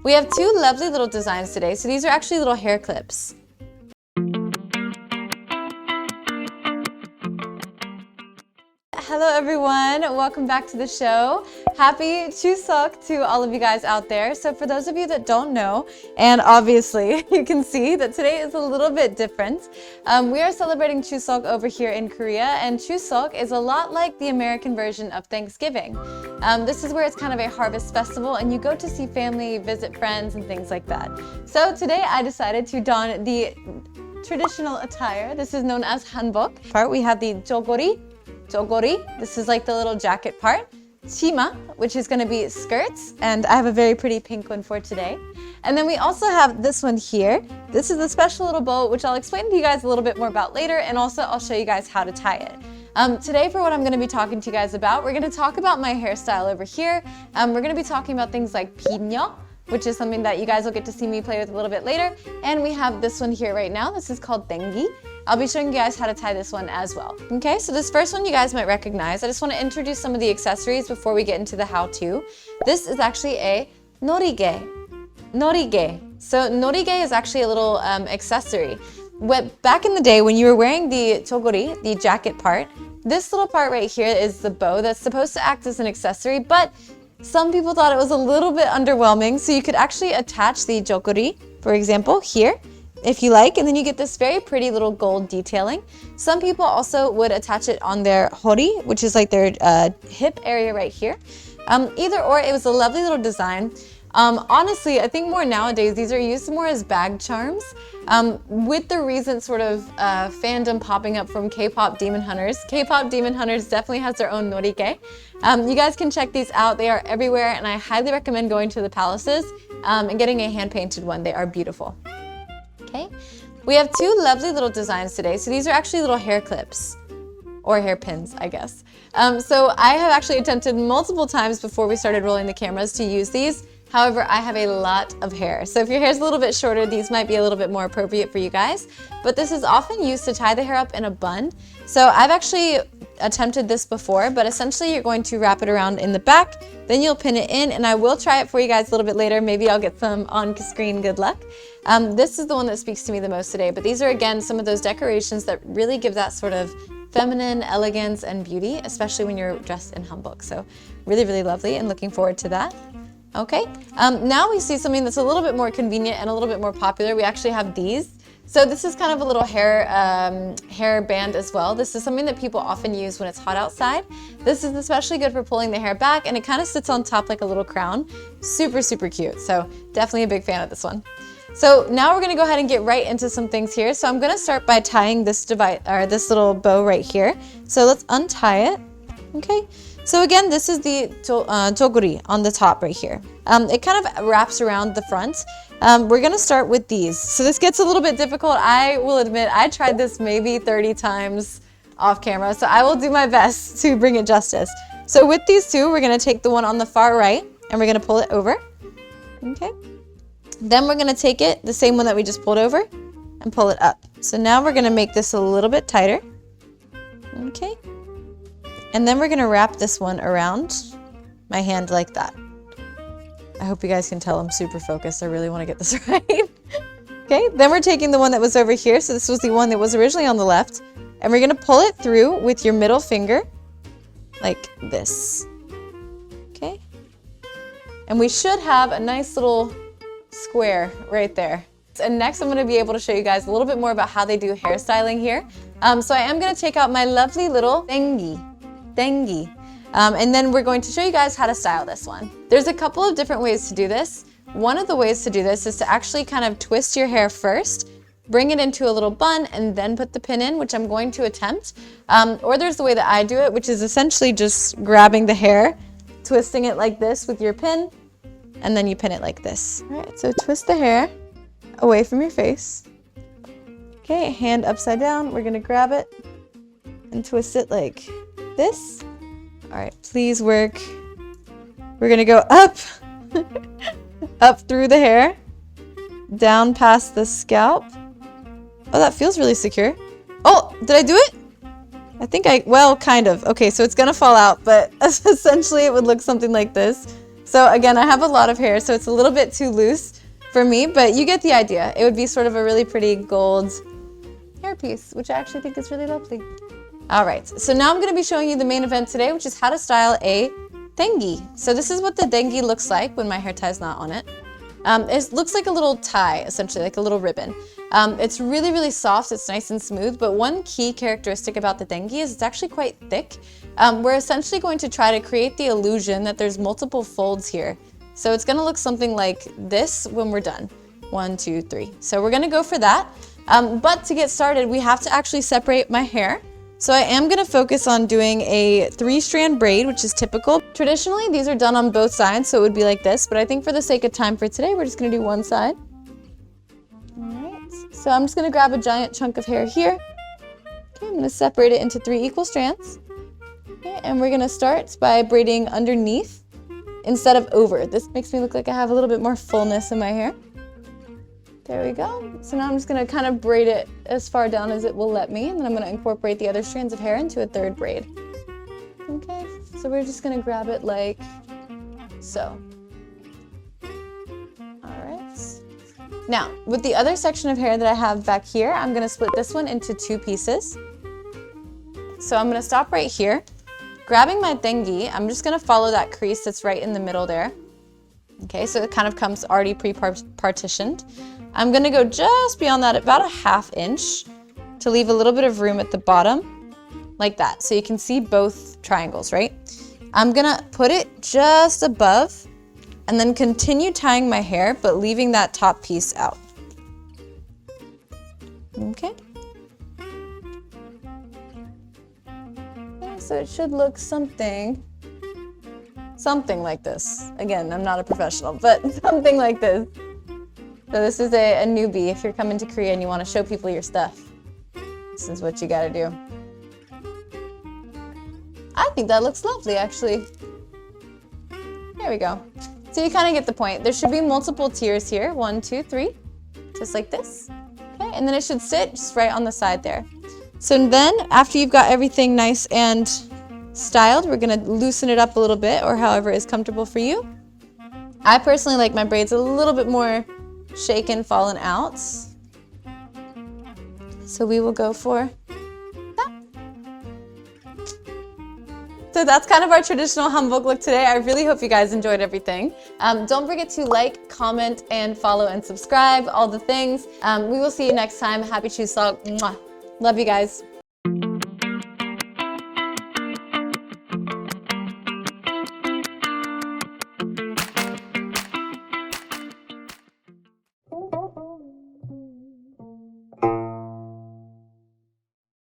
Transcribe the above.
We have two lovely little designs today. So these are actually little hair clips. Hello everyone, welcome back to the show. Happy Chuseok to all of you guys out there. So for those of you that don't know, and obviously you can see that today is a little bit different. We are celebrating Chuseok over here in Korea, and Chuseok is a lot like the American version of Thanksgiving. This is where it's kind of a harvest festival and you go to see family, visit friends, and things like that. So today I decided to don the traditional attire. This is known as Hanbok. We have the jogori. This is like the little jacket part. Chima, which is going to be skirts, and I have a very pretty pink one for today. And then we also have this one here. This is a special little bow, which I'll explain to you guys a little bit more about later, and also I'll show you guys how to tie it. Today, for what I'm going to be talking to you guys about, we're going to talk about my hairstyle over here. We're going to be talking about things like pinyo, which is something that you guys will get to see me play with a little bit later. And we have this one here right now. This is called Daenggi. I'll be showing you guys how to tie this one as well. Okay, so this first one you guys might recognize. I just want to introduce some of the accessories before we get into the how-to. This is actually a Norigae. So Norigae is actually a little accessory. Back in the day when you were wearing the jogori, the jacket part, this little part right here is the bow that's supposed to act as an accessory, but some people thought it was a little bit underwhelming, so you could actually attach the jogori, for example, here, if you like, and then you get this very pretty little gold detailing. Some people also would attach it on their hori, which is like their hip area right here. Either or, it was a lovely little design. Honestly, I think more nowadays, these are used more as bag charms. With the recent sort of fandom popping up from K-pop Demon Hunters. K-pop Demon Hunters definitely has their own Norigae. You guys can check these out. They are everywhere, and I highly recommend going to the palaces and getting a hand-painted one. They are beautiful. Okay, we have two lovely little designs today. So these are actually little hair clips, or hairpins, I guess. So I have actually attempted multiple times before we started rolling the cameras to use these. However, I have a lot of hair. So if your hair is a little bit shorter, these might be a little bit more appropriate for you guys. But this is often used to tie the hair up in a bun. So I've actually attempted this before, but essentially you're going to wrap it around in the back, then you'll pin it in, and I will try it for you guys a little bit later. Maybe I'll get some on screen, good luck. This is the one that speaks to me the most today, but these are again some of those decorations that really give that sort of feminine elegance and beauty, especially when you're dressed in hanbok. So really, really lovely, and looking forward to that. Okay, now we see something that's a little bit more convenient and a little bit more popular. We actually have these. So this is kind of a little hair band as well. This is something that people often use when it's hot outside. This is especially good for pulling the hair back, and it kind of sits on top like a little crown. Super, super cute. So definitely a big fan of this one. So now we're gonna go ahead and get right into some things here. So I'm gonna start by tying this this little bow right here. So let's untie it, okay? So again, this is the jogori on the top right here. It kind of wraps around the front. We're gonna start with these. So this gets a little bit difficult. I will admit, I tried this maybe 30 times off camera, so I will do my best to bring it justice. So with these two, we're gonna take the one on the far right, and we're gonna pull it over, okay? Then we're gonna take it, the same one that we just pulled over, and pull it up. So now we're gonna make this a little bit tighter, okay? And then we're gonna wrap this one around my hand like that. I hope you guys can tell I'm super focused. I really wanna get this right. Okay, then we're taking the one that was over here. So this was the one that was originally on the left. And we're gonna pull it through with your middle finger, like this, okay? And we should have a nice little square right there. And next I'm gonna be able to show you guys a little bit more about how they do hairstyling here. So I am gonna take out my lovely little Daenggi. And then we're going to show you guys how to style this one. There's a couple of different ways to do this. One of the ways to do this is to actually kind of twist your hair first, bring it into a little bun, and then put the pin in, which I'm going to attempt. Or there's the way that I do it, which is essentially just grabbing the hair, twisting it like this with your pin, and then you pin it like this. All right, so twist the hair away from your face. Okay, hand upside down. We're gonna grab it and twist it like this. All right, please work. We're gonna go up, up through the hair, down past the scalp. Oh, that feels really secure. Oh, did I do it? I think well, kind of. Okay, so it's gonna fall out, but essentially it would look something like this. So again, I have a lot of hair, so it's a little bit too loose for me, but you get the idea. It would be sort of a really pretty gold hairpiece, which I actually think is really lovely. All right, so now I'm gonna be showing you the main event today, which is how to style a Daenggi. So this is what the Daenggi looks like when my hair tie is not on it. It looks like a little tie, essentially, like a little ribbon. It's really, really soft, it's nice and smooth, but one key characteristic about the Daenggi is it's actually quite thick. We're essentially going to try to create the illusion that there's multiple folds here. So it's gonna look something like this when we're done. 1, 2, 3. So we're gonna go for that. But to get started, we have to actually separate my hair. So I am gonna focus on doing a 3-strand braid, which is typical. Traditionally, these are done on both sides, so it would be like this, but I think for the sake of time for today, we're just gonna do one side. All right, so I'm just gonna grab a giant chunk of hair here. Okay, I'm gonna separate it into 3 equal strands. Okay, and we're gonna start by braiding underneath instead of over. This makes me look like I have a little bit more fullness in my hair. There we go. So now I'm just gonna kind of braid it as far down as it will let me, and then I'm gonna incorporate the other strands of hair into a 3rd braid. Okay, so we're just gonna grab it like so. All right. Now, with the other section of hair that I have back here, I'm gonna split this one into 2 pieces. So I'm gonna stop right here. Grabbing my Daenggi, I'm just gonna follow that crease that's right in the middle there. Okay, so it kind of comes already pre-partitioned. I'm gonna go just beyond that, about a 1/2 inch, to leave a little bit of room at the bottom, like that. So you can see both triangles, right? I'm gonna put it just above, and then continue tying my hair, but leaving that top piece out. Okay. So it should look something like this. Again, I'm not a professional, but something like this. So this is a newbie. If you're coming to Korea and you want to show people your stuff, this is what you gotta do. I think that looks lovely, actually. There we go. So you kind of get the point. There should be multiple tiers here. 1, 2, 3, just like this. Okay, and then it should sit just right on the side there. So then, after you've got everything nice and styled, we're gonna loosen it up a little bit, or however is comfortable for you. I personally like my braids a little bit more shaken, fallen out. So we will go for that. So that's kind of our traditional Hanbok look today. I really hope you guys enjoyed everything. Don't forget to like, comment, and follow and subscribe, all the things. We will see you next time. Happy Chuseok. Mwah. Love you guys.